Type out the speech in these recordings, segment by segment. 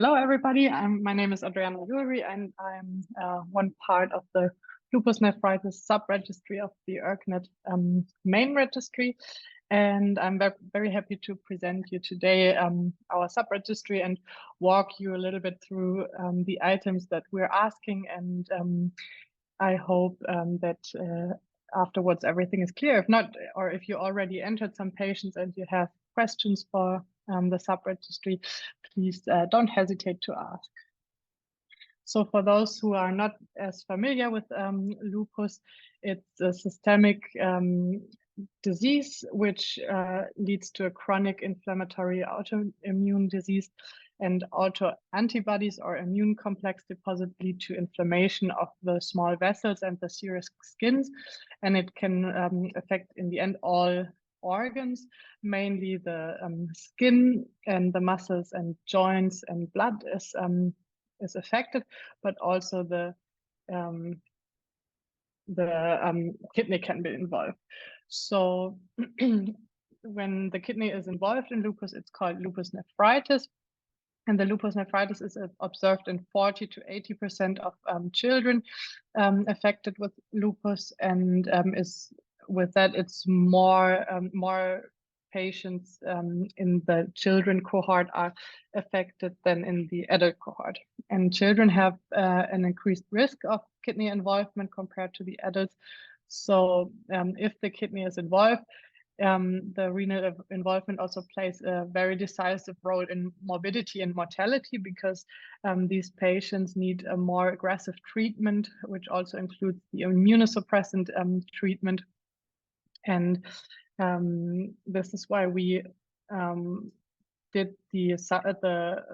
Hello, everybody. My name is Adriana Suhlrie, and I'm one part of the lupus nephritis subregistry of the ERKNet main registry. And I'm very happy to present you today our subregistry and walk you a little bit through the items that we're asking. And I hope that afterwards everything is clear. If not, or if you already entered some patients and you have questions for the subregistry, please don't hesitate to ask. So for those who are not as familiar with lupus, it's a systemic disease which leads to a chronic inflammatory autoimmune disease, and autoantibodies or immune complex deposit lead to inflammation of the small vessels and the serous skins, and it can affect in the end all organs, mainly the skin and the muscles and joints, and blood is affected, but also the kidney can be involved. So when the kidney is involved in lupus, it's called lupus nephritis. And the lupus nephritis is observed in 40 to 80% of children affected with lupus, and is with that it's more patients in the children cohort are affected than in the adult cohort. And children have an increased risk of kidney involvement compared to the adults. So if the kidney is involved, the renal involvement also plays a very decisive role in morbidity and mortality, because these patients need a more aggressive treatment, which also includes the immunosuppressant treatment. And this is why we did the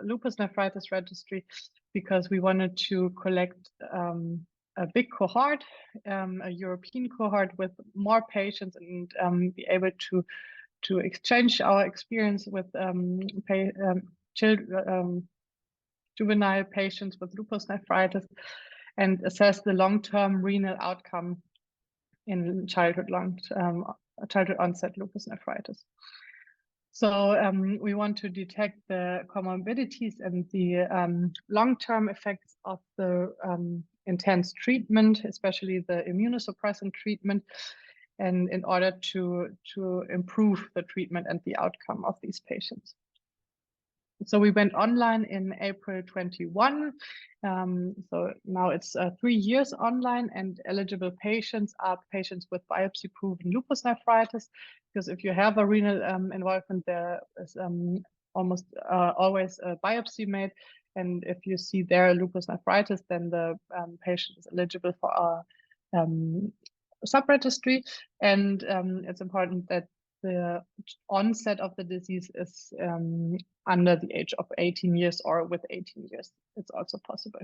lupus nephritis registry, because we wanted to collect a big cohort, a European cohort with more patients, and be able to exchange our experience with juvenile patients with lupus nephritis, and assess the long-term renal outcome in childhood onset lupus nephritis. So we want to detect the comorbidities and the long-term effects of the intense treatment, especially the immunosuppressant treatment, and in order to improve the treatment and the outcome of these patients. So we went online in April 21. So now it's 3 years online, and eligible patients are patients with biopsy-proven lupus nephritis, because if you have a renal involvement, there is almost always a biopsy made. And if you see there lupus nephritis, then the patient is eligible for our subregistry. And it's important that the onset of the disease is under the age of 18 years or with 18 years. It's also possible.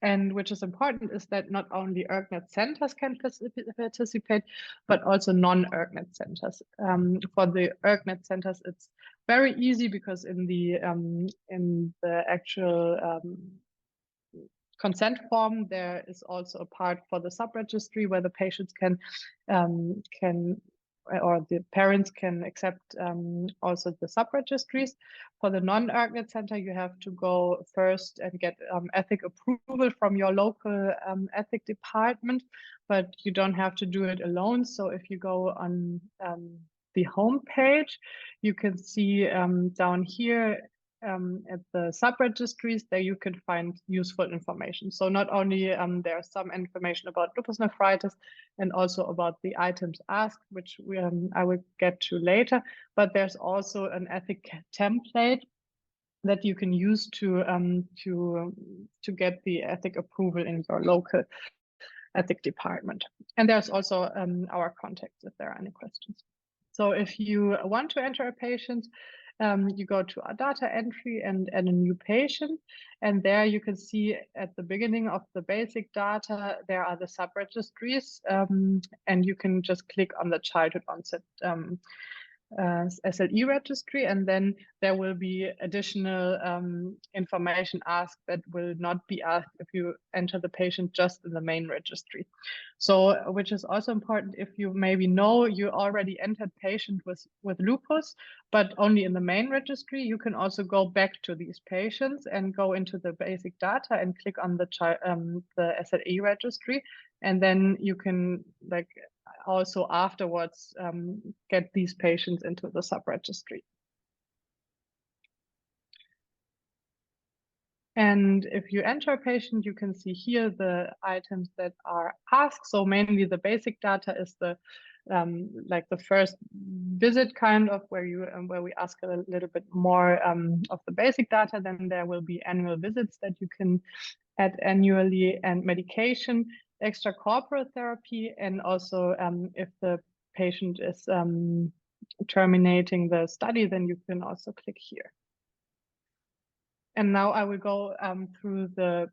And which is important is that not only ERKNet centers can participate, but also non-ERKNet centers. For the ERKNet centers, it's very easy, because in the actual consent form, there is also a part for the subregistry where the patients can or the parents can accept also the subregistries. For the non-ERKNet center, you have to go first and get ethic approval from your local ethic department, but you don't have to do it alone. So if you go on the home page, you can see down here at the subregistries, there you can find useful information. So not only there's some information about lupus nephritis and also about the items asked, which I will get to later, but there's also an ethic template that you can use to get the ethic approval in your local ethic department. And there's also our contacts if there are any questions. So if you want to enter a patient, you go to our data entry and add a new patient. And there you can see at the beginning of the basic data, there are the subregistries, and you can just click on the childhood onset SLE registry, and then there will be additional information asked that will not be asked if you enter the patient just in the main registry. So, which is also important, if you maybe know you already entered patient with lupus, but only in the main registry, you can also go back to these patients and go into the basic data and click on the SLE registry, and then you can like also afterwards get these patients into the subregistry. And if you enter a patient, you can see here the items that are asked. So mainly the basic data is the like the first visit kind of where we ask a little bit more of the basic data. Then there will be annual visits that you can add annually, and medication, extracorporeal therapy, and also if the patient is terminating the study, then you can also click here. And now I will go through the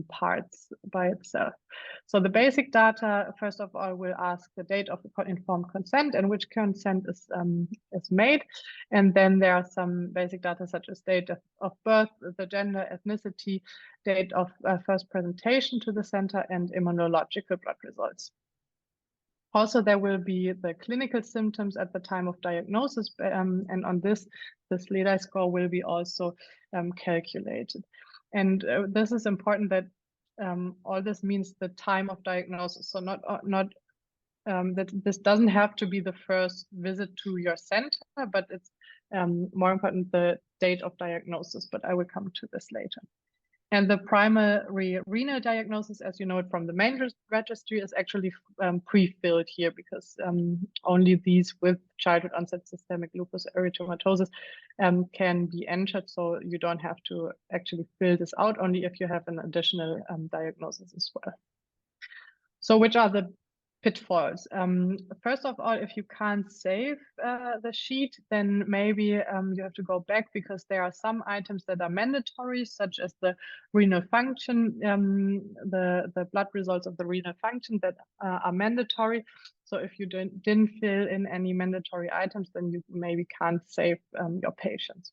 parts by itself. So the basic data, first of all, will ask the date of informed consent and which consent is made. And then there are some basic data such as date of birth, the gender, ethnicity, date of first presentation to the center, and immunological blood results. Also, there will be the clinical symptoms at the time of diagnosis, and on this, the SLEDAI score will be also calculated. And this is important that all this means the time of diagnosis. So not that this doesn't have to be the first visit to your center, but it's more important the date of diagnosis. But I will come to this later. And the primary renal diagnosis, as you know it from the main registry, is actually pre-filled here because only these with childhood onset systemic lupus erythematosus can be entered. So you don't have to actually fill this out, only if you have an additional diagnosis as well. So which are the pitfalls? First of all, if you can't save the sheet, then maybe you have to go back because there are some items that are mandatory, such as the renal function, the blood results of the renal function that are mandatory. So if you didn't fill in any mandatory items, then you maybe can't save your patients.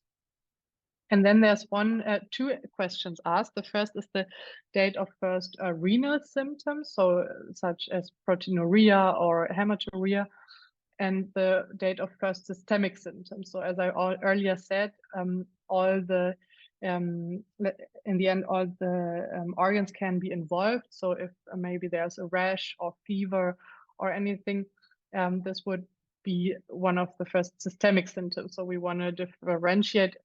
And then there's two questions asked. The first is the date of first renal symptoms, so such as proteinuria or hematuria, and the date of first systemic symptoms. So as I earlier said, in the end, all the organs can be involved. So if maybe there's a rash or fever or anything, this would be one of the first systemic symptoms. So we want to differentiate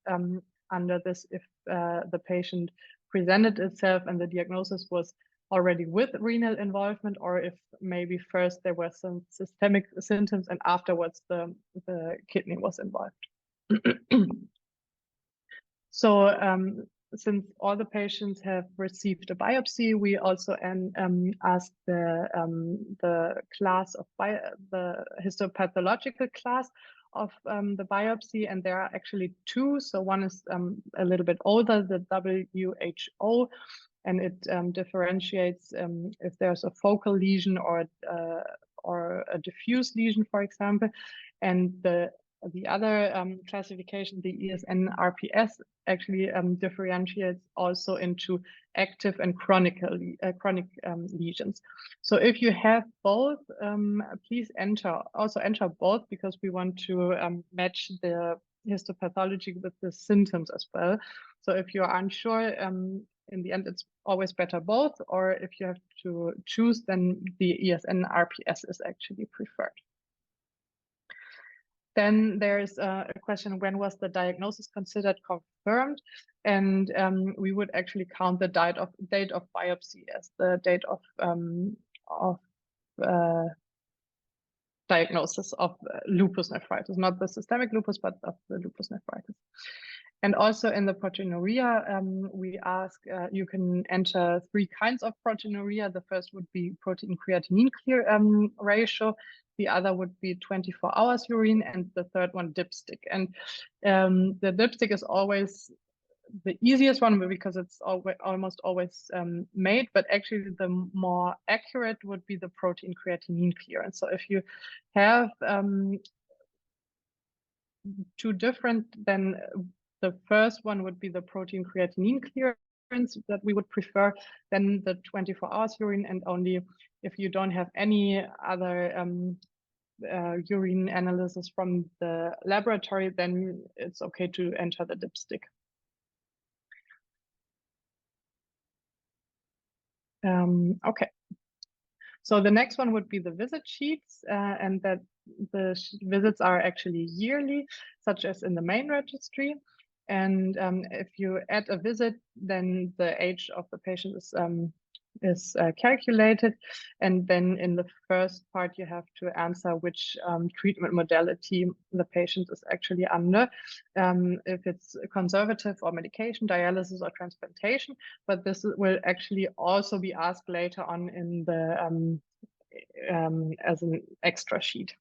under this if the patient presented itself and the diagnosis was already with renal involvement, or if maybe first there were some systemic symptoms and afterwards the kidney was involved. So since all the patients have received a biopsy, we also ask the class of the histopathological class of the biopsy, and there are actually two. So one is a little bit older, the WHO, and it differentiates if there's a focal lesion or a diffuse lesion, for example. And the other classification, the ESN-RPS, actually differentiates also into active and chronic lesions. So if you have both, please also enter both, because we want to match the histopathology with the symptoms as well. So if you're unsure, in the end, it's always better both, or if you have to choose, then the ESN-RPS is actually preferred. Then there's a question, when was the diagnosis considered confirmed? And we would actually count the date of biopsy as the date of diagnosis of lupus nephritis, not the systemic lupus, but of the lupus nephritis. And also in the proteinuria, we ask, you can enter three kinds of proteinuria. The first would be protein creatinine ratio. The other would be 24 hours urine, and the third one, dipstick. And the dipstick is always the easiest one because it's almost always made, but actually the more accurate would be the protein creatinine clearance. So if you have two different, then the first one would be the protein creatinine clearance that we would prefer, then the 24 hours urine, and only if you don't have any other urine analysis from the laboratory, then it's okay to enter the dipstick. Okay, so the next one would be the visit sheets, and that the visits are actually yearly, such as in the main registry. And if you add a visit, then the age of the patient is calculated. And then in the first part, you have to answer which treatment modality the patient is actually under, if it's conservative or medication, dialysis or transplantation. But this will actually also be asked later on in the as an extra sheet.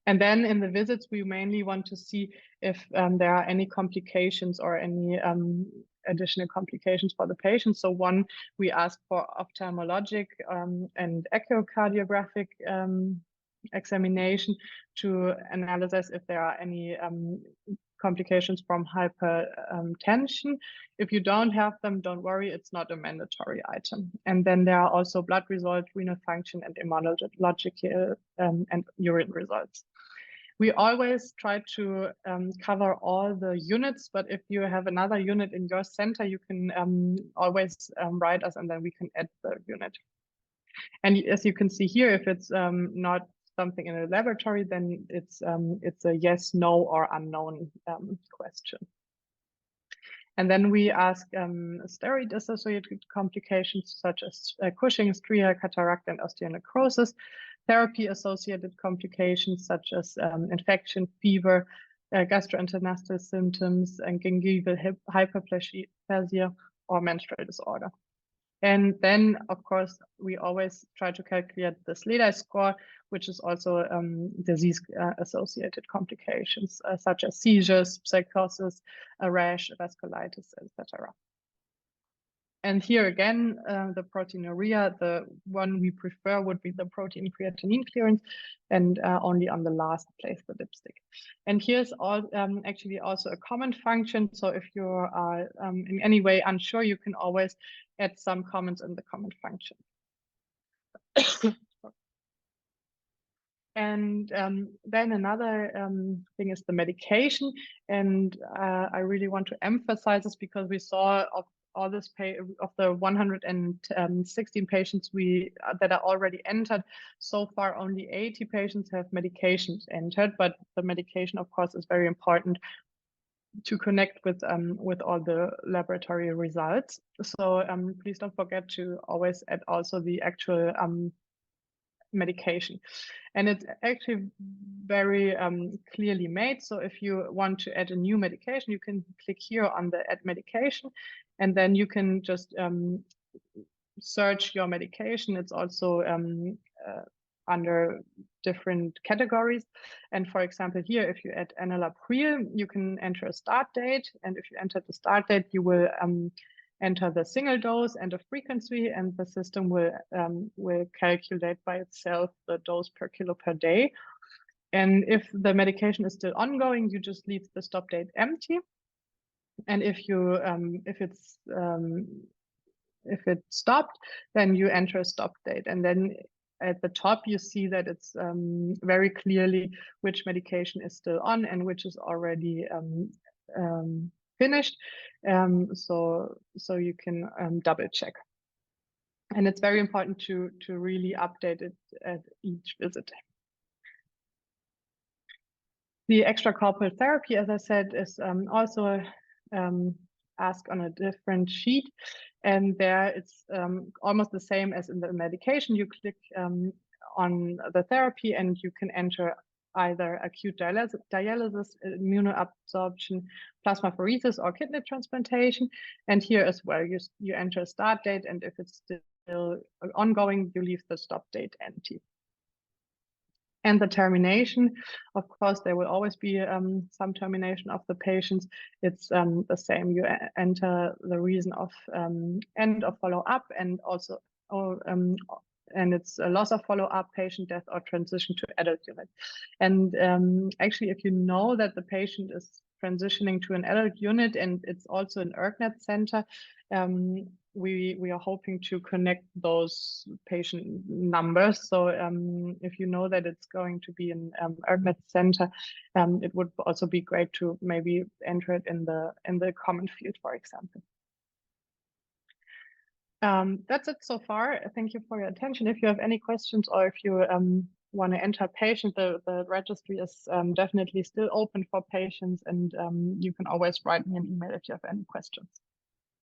And then in the visits, we mainly want to see if there are any complications or any additional complications for the patient. So one, we ask for ophthalmologic and echocardiographic examination to analyze if there are any complications from hypertension. If you don't have them, don't worry, it's not a mandatory item. And then there are also blood results, renal function, and immunological and urine results. We always try to cover all the units, but if you have another unit in your center, you can always write us and then we can add the unit. And as you can see here, if it's not something in a laboratory, then it's a yes, no, or unknown question. And then we ask steroid-associated complications such as Cushing's, stria, cataract, and osteonecrosis, therapy-associated complications such as infection, fever, gastrointestinal symptoms, and gingival hyperplasia or menstrual disorder. And then, of course, we always try to calculate the SLE score, which is also disease-associated complications such as seizures, psychosis, a rash, vasculitis, etc. And here again, the proteinuria, the one we prefer would be the protein creatinine clearance, and only on the last place the dipstick. And here's actually also a comment function. So if you are in any way unsure, you can always add some comments in the comment function. And then another thing is the medication. And I really want to emphasize this because we saw of all this of the 116 patients that are already entered, so far only 80 patients have medications entered, but the medication, of course, is very important to connect with all the laboratory results. So please don't forget to always add also the actual medication. And it's actually very clearly made. So if you want to add a new medication, you can click here on the add medication, and then you can just search your medication. It's also under different categories. And for example, here, if you add enalapril, you can enter a start date. And if you enter the start date, you will enter the single dose and a frequency, and the system will calculate by itself the dose per kilo per day. And if the medication is still ongoing, you just leave the stop date empty. And if you if it stopped, then you enter a stop date. And then at the top, you see that it's very clearly which medication is still on and which is already finished. So you can double check. And it's very important to really update it at each visit. The extracorporeal therapy, as I said, is also asked on a different sheet. And there it's almost the same as in the medication. You click on the therapy and you can enter either acute dialysis, immunoabsorption, plasmapheresis, or kidney transplantation. And here as well, you enter a start date, and if it's still ongoing, you leave the stop date empty. And the termination, of course, there will always be some termination of the patients. It's the same. You enter the reason of end of follow-up, and also and it's a loss of follow-up, patient death, or transition to adult unit. And actually, if you know that the patient is transitioning to an adult unit and it's also an ERKNet center, we are hoping to connect those patient numbers. So if you know that it's going to be an ERKNet center, it would also be great to maybe enter it in the common field, for example. That's it so far. Thank you for your attention. If you have any questions, or if you want to enter a patient, the registry is definitely still open for patients, and you can always write me an email if you have any questions.